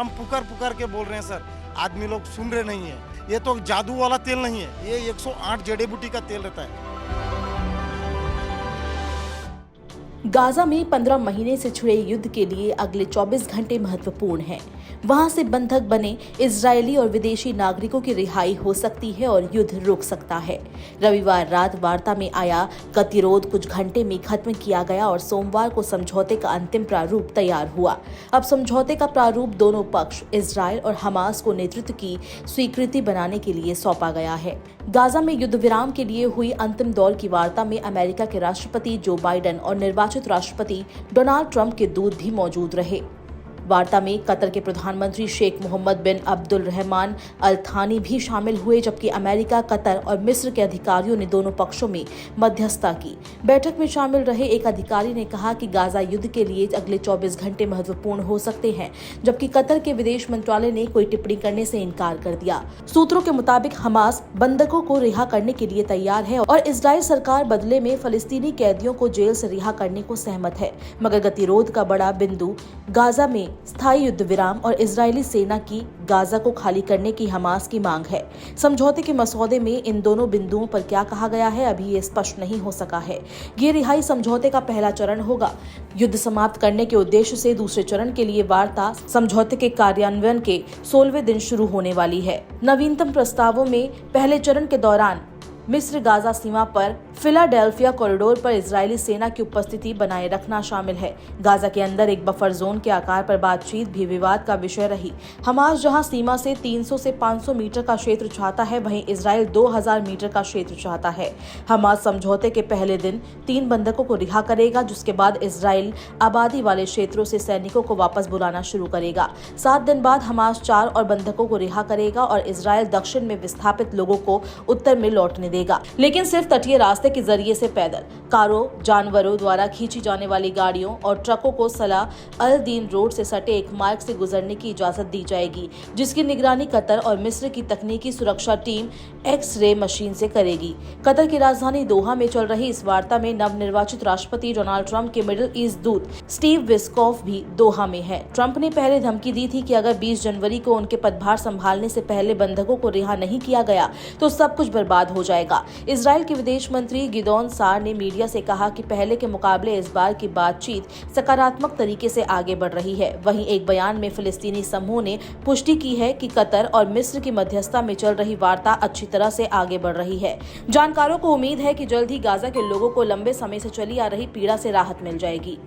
हम पुकार पुकार के बोल रहे हैं सर, आदमी लोग सुन रहे नहीं है। ये तो जादू वाला तेल नहीं है, ये 108 जड़ी बूटी का तेल रहता है। गाजा में 15 महीने से छिड़े युद्ध के लिए अगले 24 घंटे महत्वपूर्ण हैं। वहां से बंधक बने इजरायली और विदेशी नागरिकों की रिहाई हो सकती है और युद्ध रुक सकता है। रविवार रात वार्ता में आया गतिरोध कुछ घंटे में खत्म किया गया और सोमवार को समझौते का अंतिम प्रारूप तैयार हुआ। अब समझौते का प्रारूप दोनों पक्ष इजरायल और हमास को नेतृत्व की स्वीकृति बनाने के लिए सौंपा गया है। गाजा में युद्ध विराम के लिए हुई अंतिम दौर की वार्ता में अमेरिका के राष्ट्रपति जो बाइडेन और निर्वाचित राष्ट्रपति डोनाल्ड ट्रंप के दूत भी मौजूद रहे। वार्ता में कतर के प्रधानमंत्री शेख मोहम्मद बिन अब्दुल रहमान अल थानी भी शामिल हुए, जबकि अमेरिका, कतर और मिस्र के अधिकारियों ने दोनों पक्षों में मध्यस्थता की। बैठक में शामिल रहे एक अधिकारी ने कहा कि गाजा युद्ध के लिए अगले 24 घंटे महत्वपूर्ण हो सकते हैं, जबकि कतर के विदेश मंत्रालय ने कोई टिप्पणी करने से इनकार कर दिया। सूत्रों के मुताबिक हमास बंधकों को रिहा करने के लिए तैयार है और इजरायल सरकार बदले में फलस्तीनी कैदियों को जेल से रिहा करने को सहमत है, मगर गतिरोध का बड़ा बिंदु गाजा में स्थायी युद्ध विराम और इजरायली सेना की गाजा को खाली करने की हमास की मांग है। समझौते के मसौदे में इन दोनों बिंदुओं पर क्या कहा गया है अभी ये स्पष्ट नहीं हो सका है। ये रिहाई समझौते का पहला चरण होगा। युद्ध समाप्त करने के उद्देश्य से दूसरे चरण के लिए वार्ता समझौते के कार्यान्वयन के 16वें दिन शुरू होने वाली है। नवीनतम प्रस्तावों में पहले चरण के दौरान मिस्र गाजा सीमा पर फिलाडेल्फिया कॉरिडोर पर इजरायली सेना की उपस्थिति बनाए रखना शामिल है। गाजा के अंदर एक बफर जोन के आकार पर बातचीत भी विवाद का विषय रही। हमास जहां सीमा से 300 से 500 मीटर का क्षेत्र चाहता है, वहीं इजरायल 2000 मीटर का क्षेत्र चाहता है। हमास समझौते के पहले दिन 3 बंधकों को रिहा करेगा, जिसके बाद इजरायल आबादी वाले क्षेत्रों से सैनिकों को वापस बुलाना शुरू करेगा। 7 दिन बाद हमास 4 और बंधकों को रिहा करेगा और इजरायल दक्षिण में विस्थापित लोगों को उत्तर में लौटने देगा, लेकिन सिर्फ तटीय रास्ते के जरिए से पैदल। कारों, जानवरों द्वारा खींची जाने वाली गाड़ियों और ट्रकों को सलाह अल दीन रोड से सटे एक मार्ग से गुजरने की इजाजत दी जाएगी, जिसकी निगरानी कतर और मिस्र की तकनीकी सुरक्षा टीम एक्स-रे मशीन से करेगी। कतर की राजधानी दोहा में चल रही इस वार्ता में नवनिर्वाचित राष्ट्रपति डोनाल्ड ट्रंप के मिडिल ईस्ट दूत स्टीव विस्कॉफ भी दोहा में है। ट्रंप ने पहले धमकी दी थी कि अगर 20 जनवरी को उनके पदभार संभालने से पहले बंधकों को रिहा नहीं किया गया तो सब कुछ बर्बाद हो जाएगा। इजरायल के विदेश मंत्री गिदोन सार ने मीडिया से कहा कि पहले के मुकाबले इस बार की बातचीत सकारात्मक तरीके से आगे बढ़ रही है। वहीं एक बयान में फिलिस्तीनी समूह ने पुष्टि की है कि कतर और मिस्र की मध्यस्थता में चल रही वार्ता अच्छी तरह से आगे बढ़ रही है। जानकारों को उम्मीद है कि जल्द ही गाजा के लोगों को लंबे समय से चली आ रही पीड़ा से राहत मिल जाएगी।